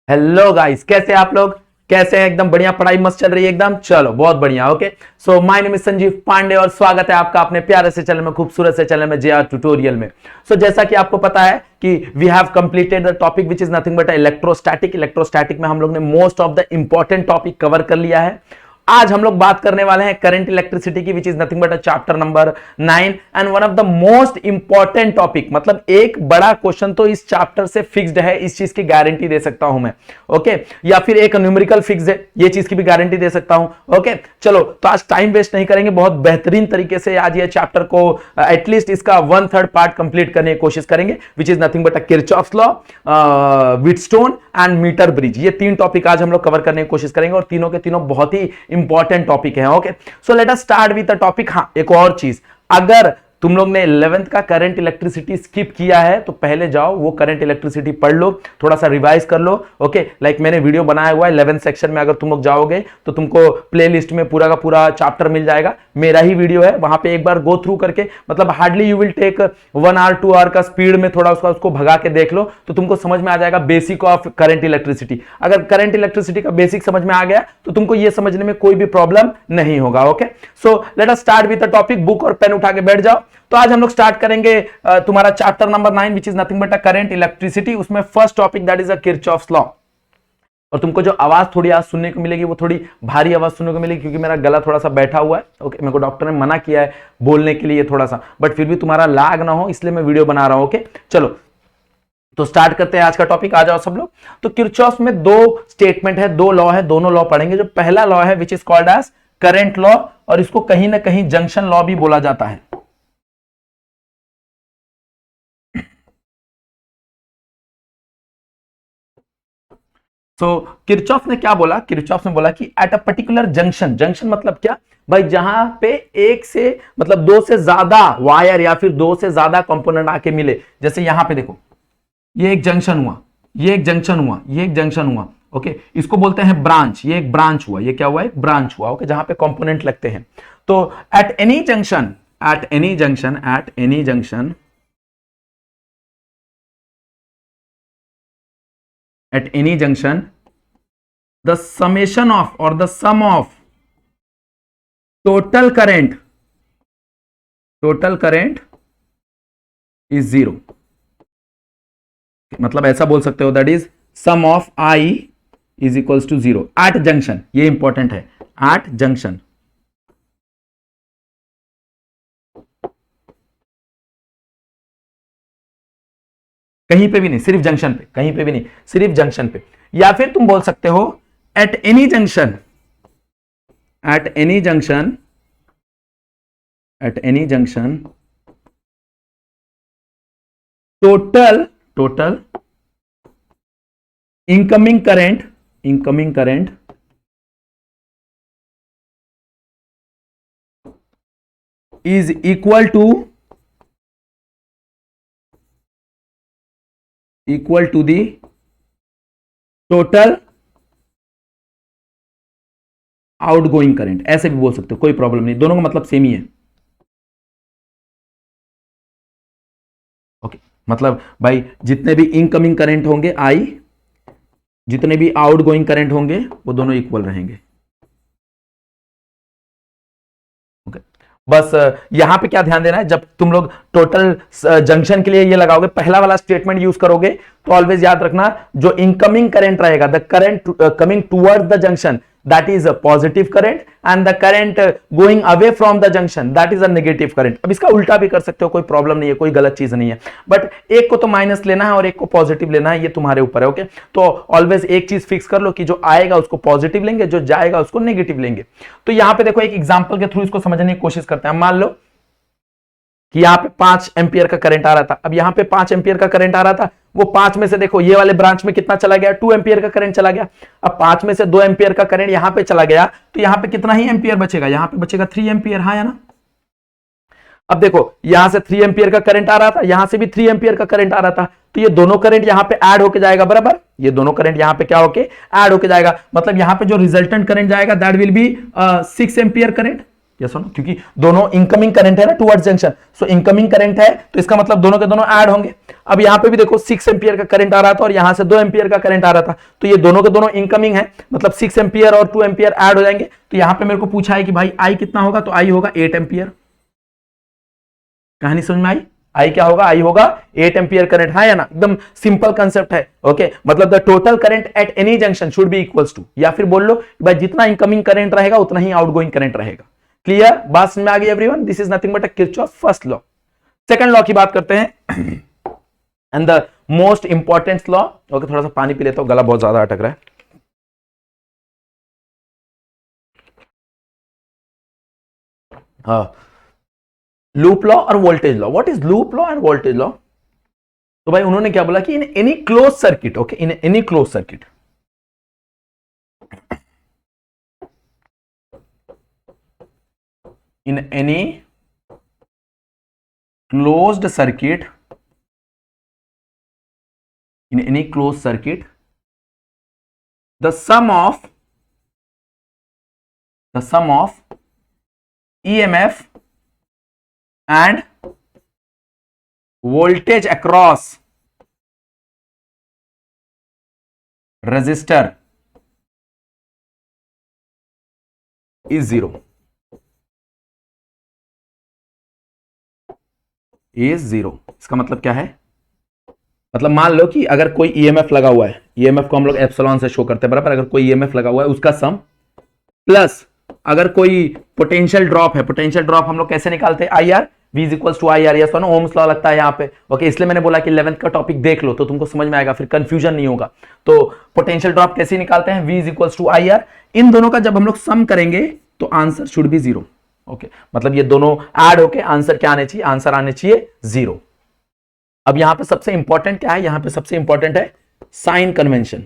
Hello guys, कैसे आप लोग? कैसे हैं? एकदम बढ़िया, पढ़ाई मस्त चल रही है एकदम। चलो बहुत बढ़िया। Okay, so my name is Sanjeev Pandey और स्वागत है आपका अपने प्यारे से चैनल में, खूबसूरत से चैनल में, जेआर ट्यूटोरियल में। सो जैसा कि आपको पता है कि we have completed the topic which is nothing but electrostatic. Electrostatic में हम लोग ने most of the important topic cover कर लिया है। आज हम लोग बात करने वाले हैं करंट इलेक्ट्रिसिटी की, विच is nothing but chapter number 9 and one of the most important topic. मतलब एक बड़ा क्वेश्चन तो इस चैप्टर से फिक्स्ड है, इस चीज की गारंटी दे सकता हूं मैं। ओके, या फिर एक न्यूमेरिकल फिक्स है, ये चीज की भी गारंटी दे सकता हूं। ओके, चलो तो आज टाइम वेस्ट नहीं करेंगे, बहुत बेहतरीन तरीके से आज ये चैप्टर को एटलीस्ट इसका 1/3 पार्ट कंप्लीट करने की कोशिश करेंगे, which is nothing but Kirchhoff's law, Wheatstone and meter bridge. ये तीन टॉपिक आज हम लोग कवर करने की कोशिश करेंगे और तीनों के तीनों बहुत ही इंपॉर्टेंट टॉपिक है। Okay, so let us start with the topic. हाँ, एक और चीज, अगर तुम लोग ने 11th का करंट इलेक्ट्रिसिटी स्किप किया है तो पहले जाओ वो करंट इलेक्ट्रिसिटी पढ़ लो, थोड़ा सा रिवाइज कर लो। ओके, लाइक मैंने वीडियो बनाया हुआ है 11th सेक्शन में, अगर तुम लोग जाओगे तो तुमको प्लेलिस्ट में पूरा का पूरा चैप्टर मिल जाएगा। मेरा ही वीडियो है, वहां पे एक बार गो थ्रू करके, मतलब hardly you will take 1 hour 2 hour का स्पीड में थोड़ा उसको भगा के देख लो तो तुमको समझ में आ जाएगा बेसिक ऑफ करंट इलेक्ट्रिसिटी। अगर करंट इलेक्ट्रिसिटी का बेसिक समझ में आ गया तो तुमको ये समझने में कोई भी प्रॉब्लम नहीं होगा। Okay, so let us start with the topic. Book और पेन उठा के बैठ जाओ। तो आज हम लोग स्टार्ट करेंगे तुम्हारा chapter number 9 which is nothing but current electricity. उसमें first topic that is a Kirchhoff's law. और तुमको जो आवाज थोड़ी आज सुनने को मिलेगी वो थोड़ी भारी आवाज सुनने को मिलेगी क्योंकि मेरा गला थोड़ा सा बैठा हुआ है। ओके, मेरे को डॉक्टर ने मना किया है बोलने के लिए थोड़ा सा, बट फिर भी तुम्हारा लाग ना हो इसलिए मैं वीडियो बना रहा हूं। ओके, चलो तो स्टार्ट करते हैं आज का टॉपिक। आ जाओ सब लोग। तो किरचॉफ में दो स्टेटमेंट है, दो लॉ है, दोनों लॉ पढ़ेंगे। जो पहला लॉ है which is called as current law, और इसको कहीं ना कहीं जंक्शन लॉ भी बोला जाता है। तो किरचॉफ ने क्या बोला? किरचॉफ ने बोला कि at a particular junction, junction मतलब क्या भाई, जहां पे एक से मतलब दो से ज्यादा वायर या फिर दो से ज्यादा कंपोनेंट आके मिले। जैसे यहां पे देखो, ये एक जंक्शन हुआ, ये एक जंक्शन हुआ, ये एक जंक्शन हुआ। ओके, इसको बोलते हैं ब्रांच। ये एक ब्रांच हुआ, ये क्या हुआ? एक ब्रांच हुआ। ओके, जहां पे कंपोनेंट लगते हैं। तो eight any junction, at any junction, at any junction, at any junction, the summation of or the sum of total current is zero। मतलब ऐसा बोल सकते हो that is sum of I is equals to zero at junction. ये important है, at junction. कहीं पे भी नहीं, सिर्फ जंक्शन पे, कहीं पे भी नहीं, सिर्फ जंक्शन पे। या फिर तुम बोल सकते हो at any junction, at any junction, at any junction total incoming current is equal to the total outgoing current. ऐसे भी बोल सकते हो, कोई प्रॉब्लम नहीं, दोनों का मतलब सेम ही है। ओके, मतलब भाई जितने भी इनकमिंग करंट होंगे आई, जितने भी आउटगोइंग करंट होंगे वो दोनों इक्वल रहेंगे। ओके, बस यहां पे क्या ध्यान देना है, जब तुम लोग टोटल जंक्शन के लिए ये लगाओगे, पहला वाला स्टेटमेंट यूज करोगे तो ऑलवेज याद रखना, जो इनकमिंग करंट रहेगा, the current coming towards the junction, that is a positive current and the current going away from the junction, that is a negative current। अब इसका उल्टा भी कर सकते हो, कोई प्रॉब्लम नहीं है, कोई गलत चीज नहीं है, बट एक को तो माइनस लेना है और एक को पॉजिटिव लेना है, ये तुम्हारे ऊपर है। ओके, तो ऑलवेज एक चीज फिक्स कर लो कि जो आएगा उसको पॉजिटिव लेंगे, जो जाएगा उसको नेगेटिव लेंगे। तो यहां पे देखो, एक एग्जांपल के थ्रू इसको समझने की कोशिश करते हैं। मान लो कि यहां पे 5 एम्पियर का करंट आ रहा था। अब यहां पे 5 एम्पियर का करंट आ रहा था, वो 5 में से देखो ये वाले ब्रांच में कितना चला गया? 2 एम्पियर का करंट चला गया। अब 5 में से 2 एम्पियर का करंट यहां पे चला गया तो यहां पे कितना ही एम्पियर बचेगा? यहां पे बचेगा 3 एम्पियर। हाँ या ना? अब देखो, यहां से 3 एम्पियर का करंट आ रहा था, यहां से भी 3 एम्पियर का करंट आ रहा था, तो ये दोनों करंट यहां पे ऐड होके जाएगा, बराबर। ये दोनों करंट यहां पे क्या होके ऐड होके जाएगा, मतलब यहां पे जो रिजल्टेंट करंट जाएगा that will be 6 ampere current. Yes और नो, क्योंकि दोनों इनकमिंग करंट है ना टुवर्ड्स जंक्शन, सो इनकमिंग करंट है तो इसका मतलब दोनों के दोनों ऐड होंगे। अब यहां पे भी देखो 6 एंपियर का करंट आ रहा था और यहां से 2 एंपियर का करंट आ रहा था, तो ये दोनों के दोनों इनकमिंग है, मतलब 6 एंपियर और 2 एंपियर ऐड हो जाएंगे। तो यहां पे मेरे को पूछा है कि भाई आई कितना होगा, तो आई होगा 8 एंपियर। कहानी समझ में आई? आई क्या होगा? आई होगा 8 एंपियर करंट, है ना, एकदम सिंपल कंसेप्ट है। ओके, मतलब the total current at any junction should be equals to, या फिर बोल लो भाई जितना इनकमिंग करंट रहेगा उतना ही आउटगोइंग करंट रहेगा। क्लियर? बात समझ में आ गई everyone? This is nothing but a Kirchhoff first law. Second law की बात करते हैं and the most important law. Okay, थोड़ा सा पानी पी लेता हूं, गला बहुत ज्यादा अटक रहा है। हाँ, लूप लॉ और voltage law. What is loop law end voltage law? तो भाई उन्होंने क्या बोला कि in any close circuit, okay, in any close circuit, in any closed circuit, in any closed circuit, the sum of EMF and voltage across resistor is zero. Is zero. इसका मतलब क्या है? मतलब मान लो कि अगर कोई ईएमएफ लगा हुआ है, ईएमएफ को हम लोग एप्सिलॉन से शो करते हैं बराबर, अगर कोई ईएमएफ लगा हुआ है उसका सम प्लस अगर कोई पोटेंशियल ड्रॉप है, पोटेंशियल ड्रॉप हम लोग कैसे निकालते हैं? I R, V is equals to I R. Yes, Ohm's law लगता है यहाँ पे। ओके, इसलिए मैंने बोला कि 11th का टॉपिक देख लो तो तुमको समझ में आएगा, फिर कंफ्यूजन नहीं होगा। तो पोटेंशियल ड्रॉप कैसे निकालते हैं? V is equals to I R. इन दोनों का जब हम लोग सम करेंगे तो answer should be zero. Okay, मतलब ये दोनों ऐड होके आंसर क्या आने चाहिए? आंसर आने चाहिए जीरो। अब यहां पे सबसे इंपॉर्टेंट क्या है? यहां पे सबसे इंपॉर्टेंट है sign convention.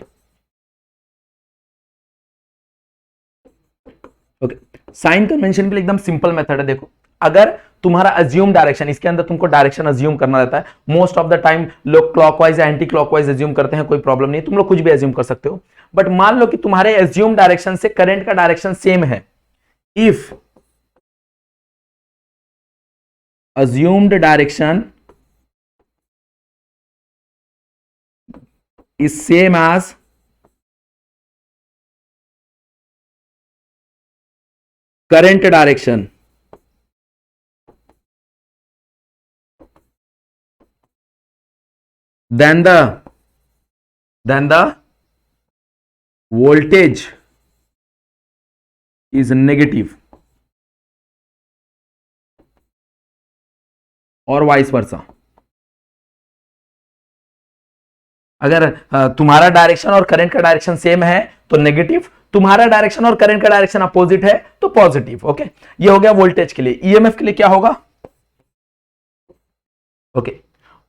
Okay, sign convention के लिए एकदम सिंपल मेथड है। देखो, अगर तुम्हारा अज्यूम डायरेक्शन, इसके अंदर तुमको डायरेक्शन अज्यूम करना रहता है। मोस्ट ऑफ द टाइम लोग क्लॉकवाइज या एंटी क्लॉकवाइज अज्यूम करते हैं, कोई प्रॉब्लम नहीं, तुम लोग कुछ भी अज्यूम कर सकते हो। बट मान लो कि तुम्हारे अज्यूम डायरेक्शन से करंट का डायरेक्शन सेम है। If assumed direction is same as current direction, then the voltage is negative और वाइस वर्सा। अगर तुम्हारा डायरेक्शन और करंट का डायरेक्शन सेम है तो नेगेटिव, तुम्हारा डायरेक्शन और करंट का डायरेक्शन अपोजिट है तो पॉजिटिव। ओके, ये हो गया वोल्टेज के लिए। ईएमएफ के लिए क्या होगा? ओके,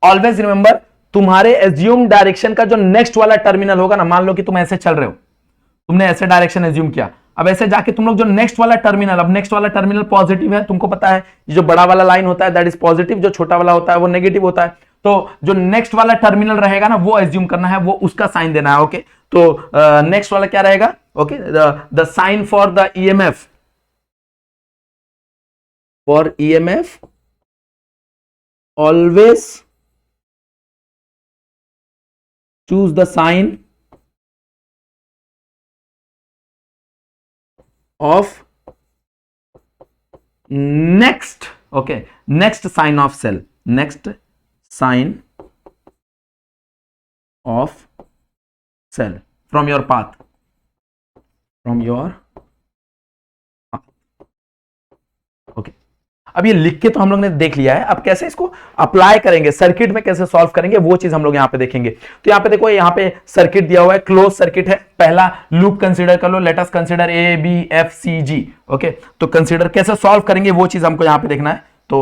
ऑलवेज रिमेंबर, तुम्हारे एज्यूम डायरेक्शन का जो नेक्स्ट वाला टर्मिनल होगा ना, मान लो कि तुम ऐसे चल रहे हो, तुमने ऐसे डायरेक्शन एज्यूम किया, अब ऐसे जाके तुम लोग जो नेक्स्ट वाला टर्मिनल, अब नेक्स्ट वाला टर्मिनल पॉजिटिव है, तुमको पता है जो बड़ा वाला लाइन होता है दैट इज पॉजिटिव, जो छोटा वाला होता है वो नेगेटिव होता है। तो जो नेक्स्ट वाला टर्मिनल रहेगा ना वो एज्यूम करना है, वो उसका साइन देना है। ओके, तो नेक्स्ट वाला क्या रहेगा? Okay, the sign for the EMF, for EMF always choose the sign of next, okay, next sign of cell, next sign of cell from your path, from your path. Okay, अब ये लिख के तो हम लोग ने देख लिया है, अब कैसे इसको अप्लाई करेंगे, सर्किट में कैसे सॉल्व करेंगे, वो चीज हम लोग यहां पे देखेंगे। तो यहां पे देखो, यहां पे सर्किट दिया हुआ है, क्लोज सर्किट है। पहला लूप कंसीडर कर लो, let us consider A B F C G. Okay, तो कंसीडर कैसे सॉल्व करेंगे वो चीज हमको यहां पे देखना है। तो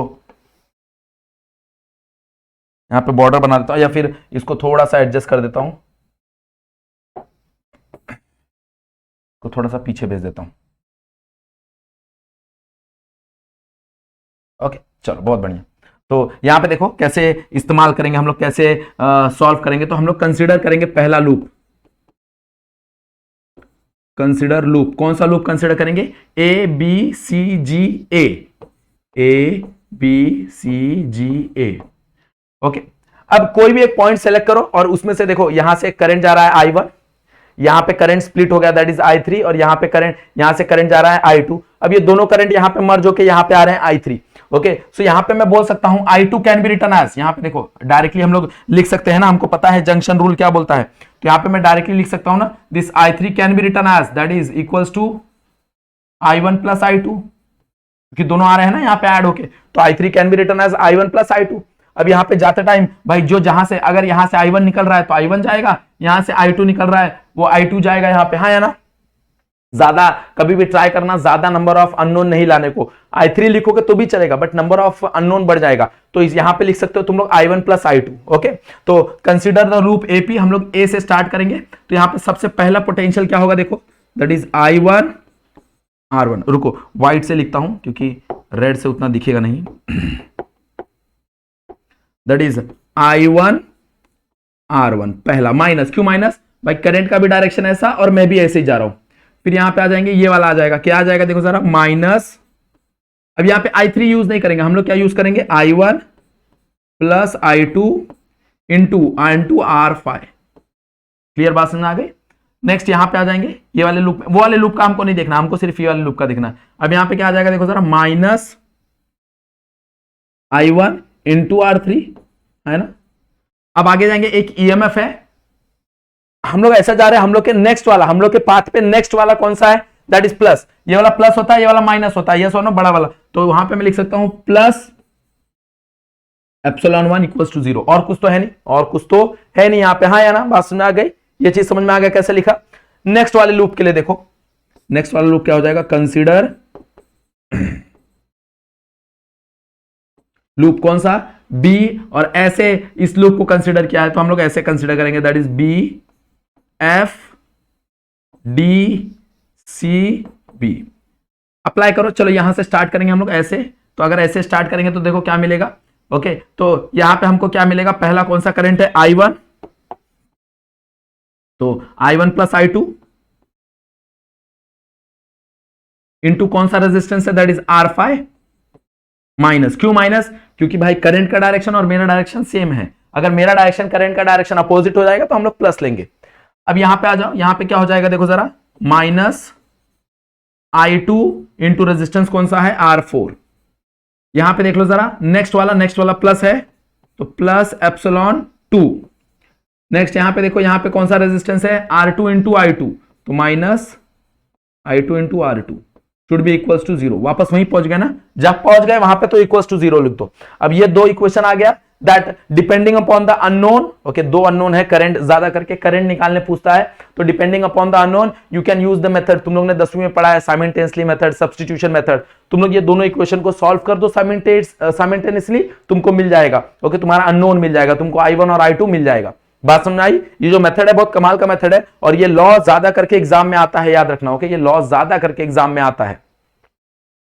यहां पे बॉर्डर बना देता हूं या फिर इसको थोड़ा सा एडजस्ट कर देता हूं, को थोड़ा सा पीछे भेज देता हूं। ओके, चलो बहुत बढ़िया। तो यहां पे देखो कैसे इस्तेमाल करेंगे हम लोग, कैसे सॉल्व करेंगे। तो हम लोग कंसीडर करेंगे पहला लूप, कंसिडर लूप। कौन सा लूप कंसिडर करेंगे? A B C G A B C G A. Okay, अब कोई भी एक पॉइंट सेलेक्ट करो और उसमें से देखो यहां से करंट जा रहा है I1, यहां पे करंट स्प्लिट हो गया दैट इज I3, और यहां पे करंट, यहां से करंट जा रहा है I2। अब ये दोनों करंट यहां पे मर्ज होके यहां पे आ रहे हैं I3। ओके, सो यहां पे मैं बोल सकता हूं I2 can be written as, यहां पे देखो डायरेक्टली हम लोग लिख सकते हैं ना, हमको पता है जंक्शन रूल क्या बोलता है, तो यहां पे मैं डायरेक्टली लिख सकता हूं ना, this I3 can be written as that is equals to I1 plus I2, कि दोनों आ रहे हैं ना यहाँ पे ऐड होके, तो I3 can be written as I1 plus I2। अब यहाँ पे जाते टाइम भाई जो जहां से, अगर यहां से I1 निकल रहा है तो I1 जाएगा, यहां से I2 निकल रहा है वो I2 जाएगा यहाँ पे, हाँ या ना। ज्यादा कभी भी ट्राई करना ज्यादा नंबर ऑफ अननोन नहीं लाने को, I3 लिखोगे तो भी चलेगा बट नंबर ऑफ अननोन बढ़ जाएगा, तो इस यहां पे लिख सकते हो तुम लोग I1 प्लस I2। ओके, तो कंसिडर द लूप AP, हम लोग A से स्टार्ट करेंगे, तो यहां पे सबसे पहला पोटेंशियल क्या होगा देखो, दैट इज I1 R1। रुको व्हाइट से लिखता हूं क्योंकि रेड से उतना दिखेगा नहीं, दैट इज I1 R1 पहला, माइनस, क्यों माइनस? भाई करंट का भी डायरेक्शन ऐसा और मैं भी ऐसे ही जा रहा हूं। फिर यहां पे आ जाएंगे, ये वाला आ जाएगा, क्या आ जाएगा देखो जरा, माइनस। अब यहां पे I3 यूज नहीं करेंगे हम लोग, क्या यूज करेंगे, I1 plus I2 into R5। Clear बात समझ आ गई? नेक्स्ट यहां पे आ जाएंगे, ये वाले लूप, वो वाले लूप का हमको नहीं देखना, हमको सिर्फ ये वाले लूप का देखना है। अब यहां पे क्या आ जाएगा देखो जरा, माइनस I1 इंटू R3, है ना। अब आगे जाएंगे, एक EMF है, हम लोग ऐसा जा रहे हैं, हम लोग के नेक्स्ट वाला, हम लोग के पाथ पे नेक्स्ट वाला कौन सा है, दैट इज प्लस। ये वाला प्लस होता है, ये वाला माइनस होता है, ये सोनो बड़ा वाला, तो वहां पे मैं लिख सकता हूं प्लस एप्सिलॉन 1 इक्वल्स टू 0। और कुछ तो है नहीं, और कुछ तो है नहीं यहाँ पे, हाँ या ना, बात समझ आ गई, ये चीज समझ में आ गया कैसे लिखा। नेक्स्ट वाले लूप के लिए देखो, नेक्स्ट वाला लूप क्या हो जाएगा, कंसीडर लूप कौन सा, बी, और ऐसे इस लूप को कंसीडर किया है तो हम लोग ऐसे कंसीडर करेंगे, that is B F D C B. Apply करो, चलो यहां से स्टार्ट करेंगे हम लोग ऐसे, तो अगर ऐसे स्टार्ट करेंगे तो देखो क्या मिलेगा। ओके, तो यहां पे हमको क्या मिलेगा, पहला कौन सा करंट है, I1, तो I1 प्लस I2 इंटू कौन सा रेजिस्टेंस है, दैट इज R5 माइनस, क्यों माइनस, क्योंकि भाई करंट का डायरेक्शन और मेरा डायरेक्शन सेम है, अगर मेरा डायरेक्शन करंट का डायरेक्शन अपोजिट हो जाएगा तो हम लोग प्लस लेंगे। अब यहां पे आ जाओ, यहां पे क्या हो जाएगा देखो जरा, माइनस I2 इंटू रेजिस्टेंस कौन सा है, R4। यहां पे देख लो जरा, नेक्स्ट वाला प्लस है तो प्लस एप्सिलॉन 2। नेक्स्ट यहां पे देखो, यहां पे कौन सा रेजिस्टेंस है, R2 इंटू I2, तो minus I2 into R2 should be equals to 0। वापस वहीं पहुंच गए ना, जब पहुंच गए वहां पे तो इक्वल्स टू 0 लिख दो। अब ये दो इक्वेशन आ गया, that depending upon the unknown, okay, दो अननोन है, करंट ज्यादा करके करंट निकालने पूछता है, तो depending upon the unknown you can use the method, तुम लोग ने 10वीं में पढ़ा है साइमल्टेनियसली मेथड, सब्स्टिट्यूशन मेथड। तुम लोग ये दोनों इक्वेशन को सॉल्व कर दो साइमल्टेनियसली, तुमको मिल जाएगा, ओके, तुम्हारा अननोन मिल जाएगा, तुमको I1 और I2 मिल जाएगा। बात समझ आई? ये जो मेथड है बहुत कमाल का मेथड है, और ये लॉ ज्यादा करके एग्जाम में आता है, याद रखना, ओके, ये लॉ ज्यादा करके एग्जाम में आता है।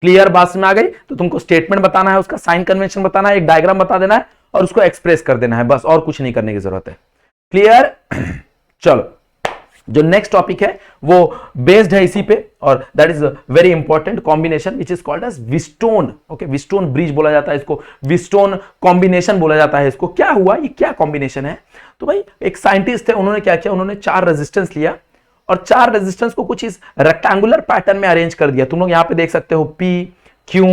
क्लियर बात में आ गई? तो तुमको स्टेटमेंट बताना है, उसका साइन कन्वेंशन बताना है, एक डायग्राम बता देना है और उसको एक्सप्रेस कर देना है, बस और कुछ नहीं करने की जरूरत है। क्लियर? चलो, जो नेक्स्ट टॉपिक है वो बेस्ड है इसी पे, और that is very important combination which is called as Wheatstone. Okay, Wheatstone bridge बोला जाता है इसको, विस्टोन कॉम्बिनेशन बोला जाता है इसको। क्या हुआ, ये क्या कॉम्बिनेशन है? तो भाई एक साइंटिस्ट थे, उन्होंने क्या किया, उन्होंने 4 रेजिस्टेंस लिया और 4 रेजिस्टेंस को कुछ इस रेक्टेंगुलर पैटर्न में अरेंज कर दिया। तुम लोग यहां पे देख सकते हो P, Q,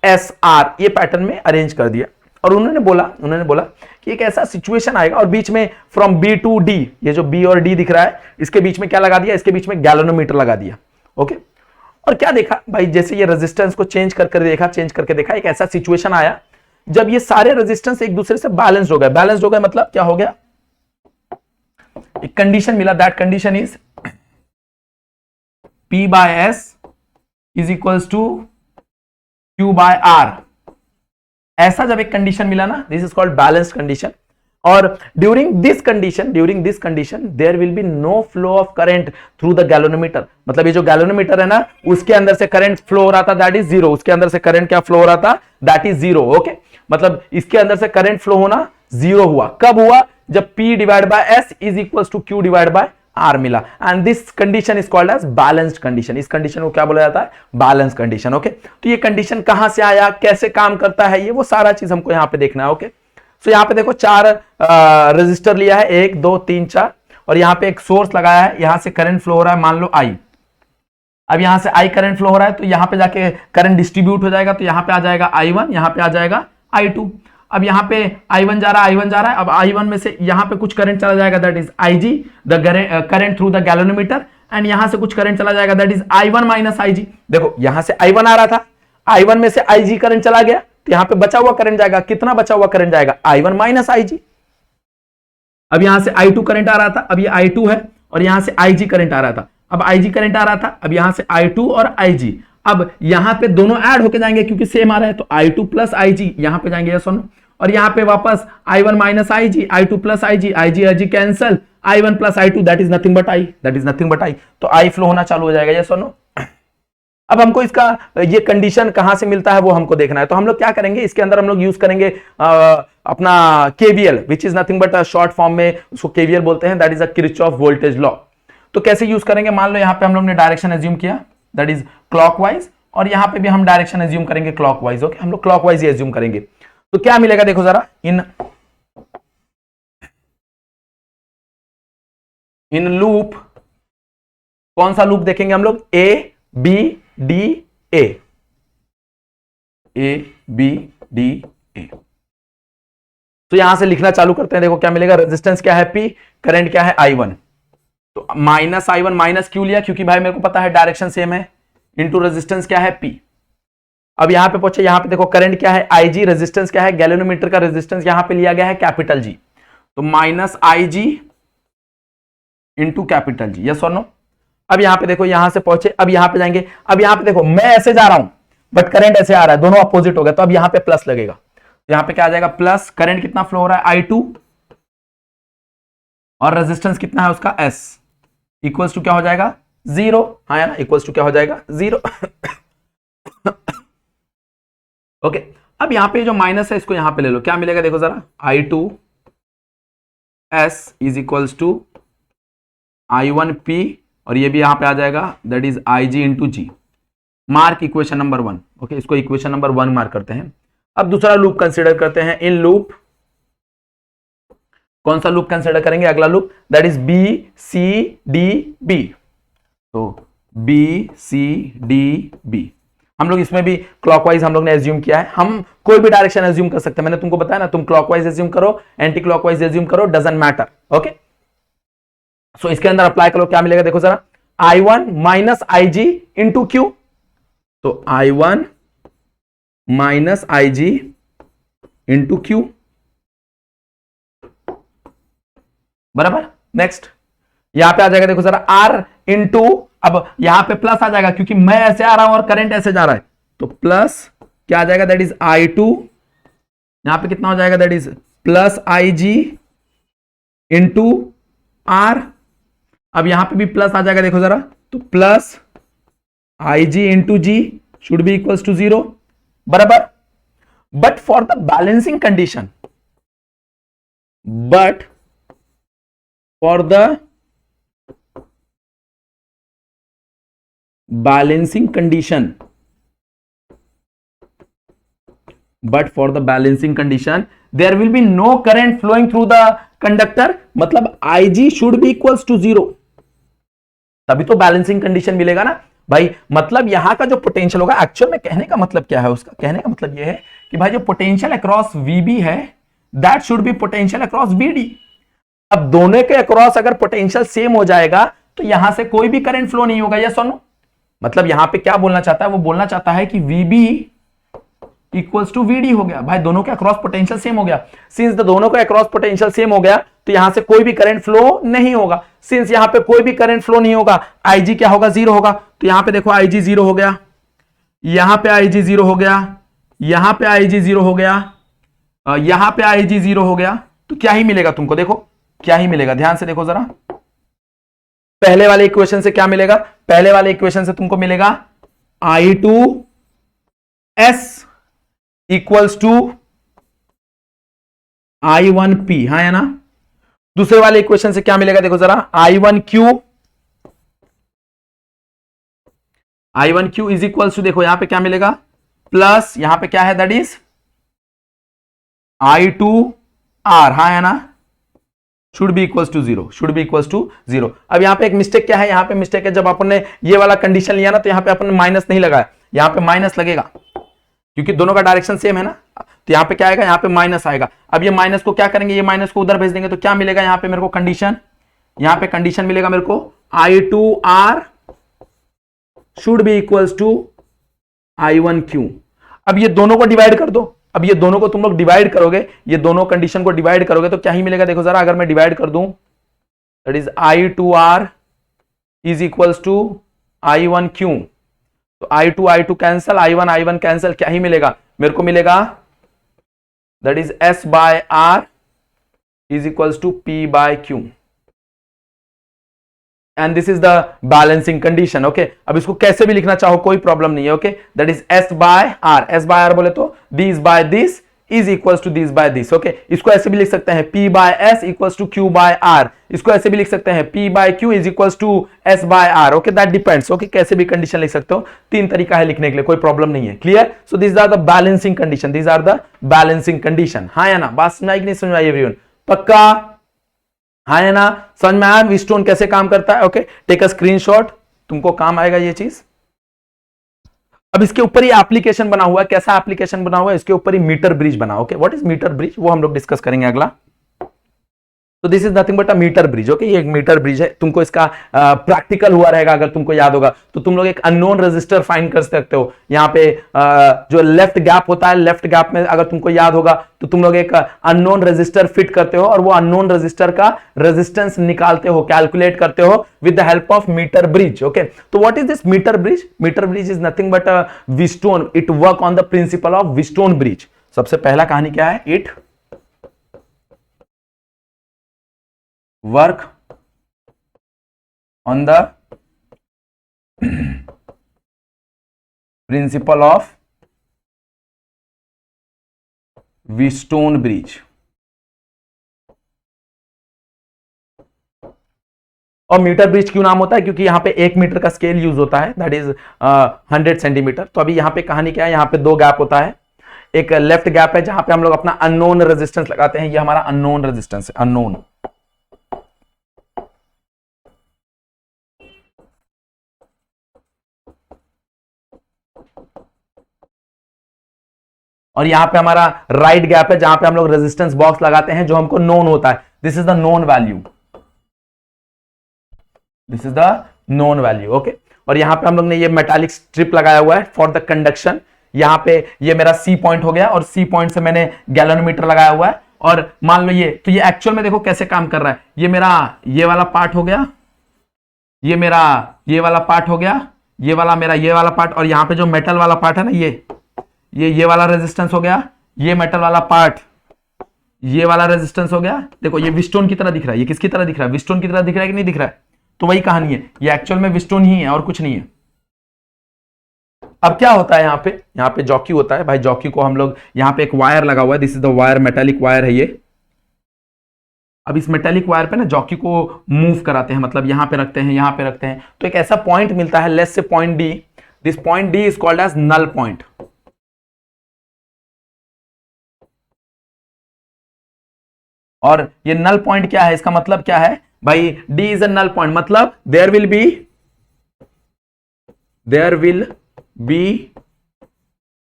S, R, ये पैटर्न में अरेंज कर दिया। और उन्होंने बोला कि एक ऐसा सिचुएशन आएगा, और बीच में फ्रॉम B टू D, ये जो B और D दिख रहा है, इसके बीच में क्या लगा दिया, इसके बीच में गैल्वेनोमीटर लगा दिया। ओके, और क्या देखा भाई, जैसे ये रेजिस्टेंस को चेंज करके देखा, एक ऐसा सिचुएशन आया जब ये सारे रेजिस्टेंस एक दूसरे से बैलेंस्ड हो गए। मतलब क्या हो गया, एक कंडीशन मिला, that condition is P by S is equals to Q by R। ऐसा जब एक कंडीशन मिला ना, this is called balanced condition, और during this condition there will be no flow of current through the galvanometer. मतलब ये जो galvanometer है ना, उसके अंदर से करंट फ्लो हो रहा था, दैट इज 0। उसके अंदर से करंट क्या फ्लो हो रहा था, दैट इज 0। ओके, मतलब इसके अंदर से करंट फ्लो होना 0 हुआ। कब हुआ, जब P divide by S is equal to Q divide by R मिला, and this condition is called as balanced condition. इस कंडीशन को क्या बोला जाता है? Balance condition. ओके, तो ये कंडीशन कहां से आया, कैसे काम करता है, ये वो सारा चीज हमको यहां पे देखना है। ओके, सो यहां पे देखो 4 रजिस्टर लिया है, 1 2 3 4, और यहां पे एक सोर्स लगाया है, यहां से करंट फ्लो हो रहा है, मान लो I। अब यहां से I करंट फ्लो हो रहा है, तो यहां पे जाके करंट डिस्ट्रीब्यूट हो जाएगा, तो यहां पे आ जाएगा I1, यहां पे आ जाएगा I2। अब यहां पे I1 जा रहा है, I1 जा रहा है, अब I1 में से यहां पे कुछ करंट चला जाएगा, that is IG, the current through the galvanometer, and यहां से कुछ करंट चला जाएगा, that is I1 minus IG। देखो यहां से I1 आ रहा था, I1 में से IG करंट चला गया, तो यहां पे बचा हुआ करंट जाएगा, कितना बचा हुआ करंट जाएगा? I1 minus IG। अब यहां से I2 करंट आ रहा था, अब ये I2 है, और यहां से IG करंट आ रहा था, अब IG करंट आ रहा था, अब यहां से I2 और IG, अब यहां पे दोनों ऐड होके जाएंगे क्योंकि सेम आ रहा है, तो I2 प्लस IG यहां पे जाएंगे, यस और नो, और यहां पे वापस I1 minus IG, I2 plus IG, IG cancel, I1 plus I2 that is nothing but I, that is nothing but I, तो I फ्लो होना चालू हो जाएगा, यस और नो। अब हमको इसका ये कंडीशन कहां से मिलता है वो हमको देखना है, तो हम लोग क्या करेंगे, इसके अंदर हम लोग यूज करेंगे अपना KVL, which is nothing but short form में उसको KVL बोलते हैं, that is a Kirchhoff voltage law. तो कैसे यूज करेंगे, मान लो यहां पे हम लोग ने डायरेक्शन एज्यूम किया, दैट इज क्लॉकवाइज, और यहां पे भी हम डायरेक्शन एज्यूम करेंगे क्लॉकवाइज। ओके, हम लोग क्लॉकवाइज ही एज्यूम करेंगे, तो क्या मिलेगा देखो जरा, इन लूप, कौन सा लूप देखेंगे हम लोग? A B D A, A B D A। तो यहां से लिखना चालू करते हैं, देखो क्या मिलेगा, रेजिस्टेंस क्या है P, करंट क्या है I1, तो माइनस I1, माइनस क्यों लिया, क्योंकि भाई मेरे को पता है डायरेक्शन सेम है, इंटू रेजिस्टेंस क्या है P। अब यहां पे पहुंचे, यहां पे देखो करंट क्या है IG, रेजिस्टेंस क्या है, गैल्वेनोमीटर का रेजिस्टेंस यहां पे लिया गया है कैपिटल G, तो minus IG into capital G, yes और नो। अब यहां पे देखो, यहां से पहुंचे, अब यहां पे जाएंगे, अब यहां पे देखो मैं ऐसे जा रहा हूं बट करंट ऐसे आ रहा है, दोनों अपोजिट हो गया, तो अब यहां पे प्लस लगेगा, तो यहां पे क्या आ जाएगा, प्लस, करंट कितना फ्लो हो रहा है I2, और रेजिस्टेंस कितना है उसका S, इक्वल्स टू क्या हो जाएगा, 0, हाँ या ना, इक्वल्स टू क्या हो जाएगा, 0। ओके, अब यहां पे जो माइनस है इसको यहां पे ले लो, क्या मिलेगा देखो जरा, I2 S is equals to I1 P, और ये भी यहां पे आ जाएगा, that is IG into G। Mark equation number 1। Okay, इसको इक्वेशन नंबर 1 मार्क करते हैं। अब दूसरा लूप कंसीडर करते हैं, इन लूप, कौन सा लूप कंसीडर करेंगे, अगला loop, that is B C D B, तो B C D B, हम लोग इसमें भी क्लॉकवाइज हम लोग ने एज्यूम किया है, हम कोई भी डायरेक्शन एज्यूम कर सकते हैं, मैंने तुमको बताया ना, तुम क्लॉकवाइज एज्यूम करो, एंटी क्लॉकवाइज एज्यूम करो, डजंट मैटर। ओके, सो इसके अंदर अप्लाई करो, क्या मिलेगा देखो जरा, I1 minus IG into Q, तो I1 minus IG into Q, बराबर। नेक्स्ट यहां पे आ जाएगा देखो जरा, R इंटू, अब यहां पे प्लस आ जाएगा क्योंकि मैं ऐसे आ रहा हूं और करंट ऐसे जा रहा है, तो प्लस क्या आ जाएगा, दैट इज I2, यहां पे कितना हो जाएगा, that is plus IG into R, अब यहां पे भी प्लस आ जाएगा देखो जरा, तो plus IG into G should be equals to 0, बराबर। But for the balancing condition, but for the balancing condition, but for the balancing condition there will be no current flowing through the conductor, मतलब IG should be equals to 0, तभी तो balancing condition मिलेगा ना भाई। मतलब यहां का जो पोटेंशियल होगा, एक्चुअल में कहने का मतलब क्या है, उसका कहने का मतलब यह है कि भाई जो पोटेंशियल अक्रॉस VB है, that should be potential across VD। अब दोनों के अक्रॉस अगर पोटेंशियल सेम हो जाएगा तो यहां से कोई भी करंट फ्लो नहीं होगा, यस और नो। मतलब यहां पे क्या बोलना चाहता है, वो बोलना चाहता है कि VB इक्वल्स टू VD हो गया, भाई दोनों के अक्रॉस पोटेंशियल सेम हो गया। सिंस दोनों का अक्रॉस पोटेंशियल सेम हो गया तो यहां से कोई भी करंट फ्लो नहीं होगा। सिंस यहां पे कोई भी करंट फ्लो नहीं होगा, IG क्या होगा, 0 होगा। तो यहां पे देखो IG 0 हो गया, यहां पे IG 0 हो गया, यहां पे IG 0 हो गया, यहां पे IG 0 हो गया, तो क्या ही मिलेगा तुमको, देखो क्या ही मिलेगा, ध्यान से देखो जरा। पहले वाले इक्वेशन से क्या मिलेगा, पहले वाले इक्वेशन से तुमको मिलेगा I2S इक्वल्स टू I1P, हाँ या ना। दूसरे वाले इक्वेशन से क्या मिलेगा देखो जरा, I1Q इज इक्वल टू, देखो यहां पे क्या मिलेगा, प्लस यहां पे क्या है, दैट इज I2R, हाँ है ना, should be equal to zero. अब यहां पे एक मिस्टेक क्या है, यहां पे मिस्टेक है, जब अपन ने ये वाला कंडीशन लिया ना तो यहां पे अपन ने माइनस नहीं लगाया, यहां पे माइनस लगेगा क्योंकि दोनों का डायरेक्शन सेम है ना, तो यहां पे क्या आएगा, यहां पे माइनस आएगा। अब ये माइनस को क्या करेंगे, ये माइनस को उधर भेज देंगे तो क्या मिलेगा यहां पे मेरे को कंडीशन, यहां पे कंडीशन मिलेगा मेरे को I2R should be equal to I1Q। अब ये दोनों को डिवाइड कर दो, अब ये दोनों को तुम लोग डिवाइड करोगे, ये दोनों कंडीशन को डिवाइड करोगे तो क्या ही मिलेगा, देखो जरा, अगर मैं डिवाइड कर दूं that is I2R is equals to I1Q, तो I2 कैंसल, I1 कैंसल, क्या ही मिलेगा मेरे को, मिलेगा that is S by R is equals to P by Q, and this is the balancing condition. Okay, अब इसको कैसे भी लिखना चाहो कोई प्रॉब्लम नहीं है। Okay, that is S by R बोले तो this by this is equals to this by this. Okay, इसको ऐसे भी लिख सकते हैं P by S equals to Q by R, इसको ऐसे भी लिख सकते हैं P by Q is equals to S by R। Okay, that depends. Okay, कैसे भी कंडीशन लिख सकते हो, तीन तरीका है लिखने के लिए, कोई प्रॉब्लम नहीं है। Clear? So this are the balancing condition, this are the balancing condition. हाँ या ना, बात समझ आई कि नहीं समझ आई एवरीवन? पक्का? हाँ है ना, समझ में आया विस्टोन कैसे काम करता है? ओके, टेक अ स्क्रीनशॉट, तुमको काम आएगा ये चीज। अब इसके ऊपर ही एप्लीकेशन बना हुआ है, कैसा एप्लीकेशन बना हुआ है, इसके ऊपर ही मीटर ब्रिज बना। Okay, what is meter bridge, वो हम लोग डिस्कस करेंगे अगला। तो this is nothing but a meter bridge. Okay, ये एक मीटर ब्रिज है, तुमको इसका प्रैक्टिकल हुआ रहेगा, अगर तुमको याद होगा तो तुम लोग एक अननोन रेजिस्टर फाइंड कर सकते हो। यहाँ पे जो लेफ्ट गैप होता है, लेफ्ट गैप में अगर तुमको याद होगा तो तुम लोग एक अननोन रेजिस्टर फिट करते हो और वो अननोन रेजिस्टर का रेजिस्टेंस निकालते हो, कैलकुलेट करते हो with the help of meter bridge. Okay, तो what is this meter bridge? Meter bridge is nothing but a Wheatstone, it work on the principle of Wheatstone bridge. सबसे पहला कहानी क्या है, it work on the principle of Wheatstone bridge। और meter bridge क्यों नाम होता है? क्योंकि यहां पे 1 मीटर का स्केल यूज होता है, दैट इज 100 सेंटीमीटर। तो अभी यहां पे कहानी क्या है, यहां पे दो गैप होता है, एक लेफ्ट गैप है जहां पे हम लोग अपना अननोन रेजिस्टेंस लगाते हैं, ये हमारा अननोन रेजिस्टेंस है, अननोन। और यहां पे हमारा राइट गैप है जहां पे हम लोग रेजिस्टेंस बॉक्स लगाते हैं जो हमको नोन होता है, this is the known value, this is the known value. Okay, और यहां पे हम लोग ने ये मेटालिक स्ट्रिप लगाया हुआ है फॉर द कंडक्शन। यहां पे ये मेरा सी पॉइंट हो गया और सी पॉइंट से मैंने गैलोनोमीटर लगाया हुआ है। और मान लो ये, तो ये एक्चुअल में देखो कैसे काम कर रहा है, ये मेरा ये वाला पार्ट हो गया, ये मेरा ये वाला पार्ट हो गया, ये वाला मेरा ये वाला पार्ट, और यहां पे जो मेटल वाला पार्ट है ना, ये वाला रेजिस्टेंस हो गया, ये मेटल वाला पार्ट, ये वाला रेजिस्टेंस हो गया। देखो ये व्हीटस्टोन की तरह दिख रहा है, ये किसकी तरह दिख रहा है, व्हीटस्टोन की तरह दिख रहा है कि नहीं दिख रहा है? तो वही कहानी है, ये एक्चुअल में व्हीटस्टोन ही है और कुछ नहीं है। अब क्या होता है यहाँ पे जॉकी होता है भाई, जॉकी को हम लोग यहाँ पे एक वायर लगा हुआ है, this is the wire, metallic wire है ये। अब इस मेटालिक वायर पे ना जॉकी को मूव कराते हैं, मतलब यहां पे रखते हैं, यहां पे रखते हैं, तो एक ऐसा पॉइंट मिलता है, let's say point D, this point D is called as null point. और ये नल पॉइंट क्या है, इसका मतलब क्या है भाई, D is a null point, मतलब there will be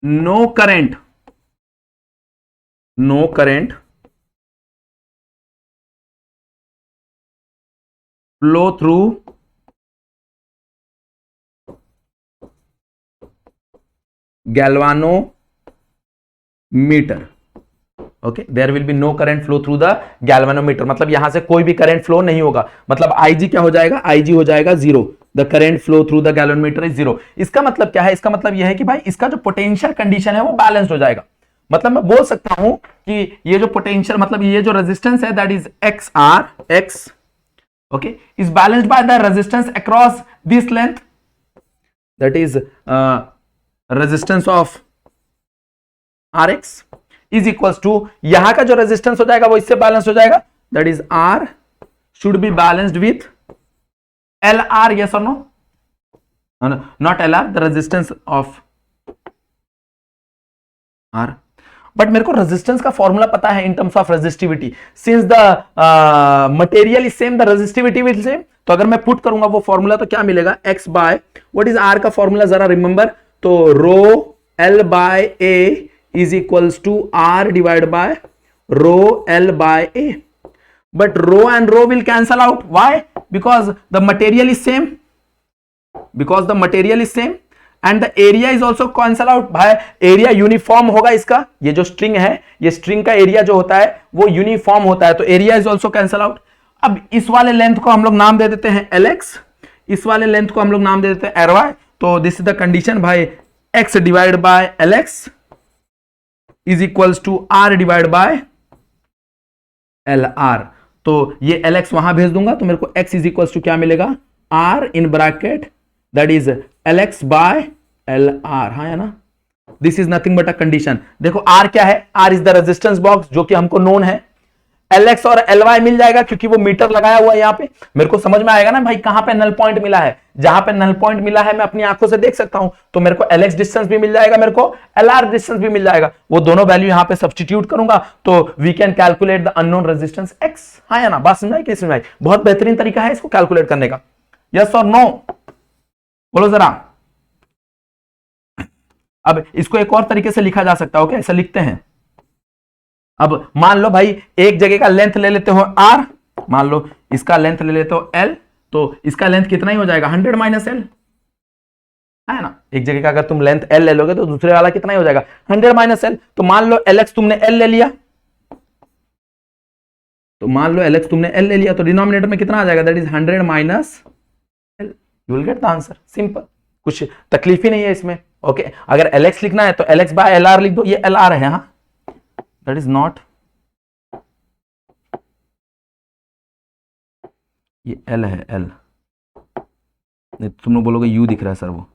no current flow through galvanometer. Okay, there will be no current flow through the galvanometer, मतलब यहां से कोई भी करंट फ्लो नहीं होगा, मतलब आईजी क्या हो जाएगा, आईजी हो जाएगा zero, the current flow through the galvanometer is zero. इसका मतलब क्या है, इसका मतलब यह है कि भाई इसका जो पोटेंशियल कंडीशन है वो बैलेंस्ड हो जाएगा। मतलब मैं बोल सकता हूं कि ये जो पोटेंशियल, मतलब ये जो रेजिस्टेंस है that is X R, X, okay, is balanced by the resistance across this length, that is resistance of R X is equal to, यहां का जो रेजिस्टेंस हो जाएगा वो इससे बैलेंस हो जाएगा, that is R should be balanced with LR, yes or no? No, not LR, the resistance of R. But मेरे को रेजिस्टेंस का फॉर्मूला पता है in terms of resistivity, since the material is same the resistivity will same. तो अगर मैं put करूंगा वो फॉर्मूला तो क्या मिलेगा, x by what is r का फॉर्मूला जरा रिमेंबर, तो rho l by a is equals to r divide by rho l by a, but rho and rho will cancel out, why, because the material is same, because the material is same and the area is also cancel out. भाई area uniform होगा इसका, ये जो string है, ये string का area जो होता है वो यूनिफॉर्म होता है, तो area is also cancel out. अब इस वाले लेंथ को हम लोग नाम दे देते हैं Lx, इस वाले लेंथ को हम लोग नाम दे देते हैं Ry। तो दिस इज द कंडीशन भाई, x divide by Lx is equals to r divide by Lr। तो ये Lx वहां भेज दूंगा तो मेरे को x इज इक्वल्स टू क्या मिलेगा, r in bracket that is Lx by Lr, हाँ है ना। This is nothing but a condition. देखो R क्या है, R is the resistance box जो कि हमको नोन है, Lx और Ly मिल जाएगा क्योंकि वो मीटर लगाया हुआ है यहाँ पे। मेरे को समझ में आएगा ना भाई कहां पे नल पॉइंट मिला है, जहां पे नल पॉइंट मिला है मैं अपनी आंखों से देख सकता हूं, तो मेरे को Lx डिस्टेंस भी मिल जाएगा, मेरे को Lr डिस्टेंस भी मिल जाएगा। वो दोनों वैल्यू यहां पे सब्स्टिट्यूट करूंगा तो we can calculate the unknown resistance x, हाँ या ना, बात समझ आई कि समझ आई? बहुत बेहतरीन तरीका है इसको कैलकुलेट करने का, यस और नो, बोलो जरा। अब इसको एक और तरीके से लिखा जा सकता है, ओके, ऐसा लिखते हैं। अब मान लो भाई एक जगह का लेंथ ले लेते हो r, मान लो इसका लेंथ ले लेते हो l, तो इसका लेंथ कितना ही हो जाएगा 100 माइनस l, है ना। एक जगह का अगर तुम लेंथ l ले लोगे तो दूसरे वाला कितना ही हो जाएगा 100 माइनस l। तो मान लो Lx तुमने l ले लिया, तो मान लो Lx तुमने l ले लिया, तो डिनोमिनेटर में कितना आ जाएगा, that is 100 minus l, you will get the answer, simple, कुछ तकलीफ ही नहीं है इसमें, ओके। अगर Lx लिखना है तो Lx बाय Lr लिख दो, ये Lr है, हाँ, दैट इज नॉट, ये L है, L नहीं तुम लोग बोलोगे U दिख रहा है सर, वो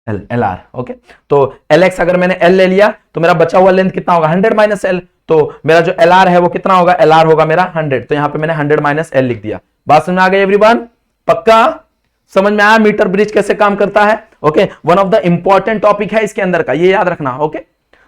Lr, ओके। तो Lx अगर मैंने L ले लिया तो मेरा बचा हुआ लेंथ कितना होगा 100 माइनस L, तो मेरा जो Lr है वो कितना होगा, Lr होगा मेरा 100, तो यहां पे मैंने 100 माइनस L लिख दिया। बात समझ में आ गई एवरीवन, पक्का समझ में आया मीटर ब्रिज कैसे काम करता है, okay. One of the important topic है इसके अंदर का, ये याद रखना, ओके।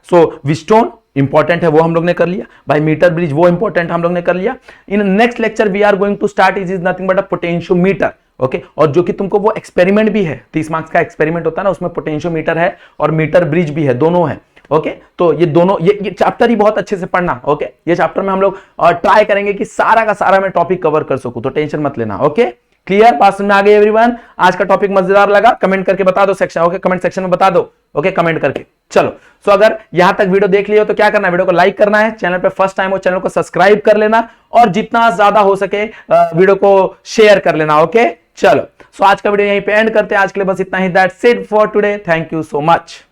सो विस्टोन इंपॉर्टेंट है वो हम लोग ने कर लिया भाई, मीटर ब्रिज वो इंपॉर्टेंट हम लोग ने कर लिया। In next lecture we are going to start is nothing but a potentiometer, okay. और जो कि तुमको वो एक्सपेरिमेंट भी है, 30 मार्क्स का एक्सपेरिमेंट होता है ना, उसमें पोटेंशियोमीटर है और मीटर ब्रिज भी है, दोनों है, ओके। तो ये दोनों, ये चैप्टर ही बहुत अच्छे से पढ़ना, ओके। ये चैप्टर में हम लोग ट्राई करेंगे कि सारा का सारा मैं टॉपिक कवर कर सकूं, तो टेंशन मत लेना, ओके। क्लियर, बात समझ में आ गई एवरीवन? आज का टॉपिक मजेदार लगा, कमेंट करके बता दो सेक्शन, ओके, कमेंट सेक्शन में बता दो, ओके, कमेंट करके। चलो, सो अगर यहां तक वीडियो देख लियो तो क्या करना है, वीडियो को लाइक करना है, चैनल पे फर्स्ट टाइम हो चैनल को सब्सक्राइब कर लेना, और जितना ज्यादा हो सके वीडियो को शेयर कर लेना, ओके। चलो, सो आज का वीडियो यहीं पे एंड करते हैं, आज के लिए बस इतना ही, that's it for today, thank you so much.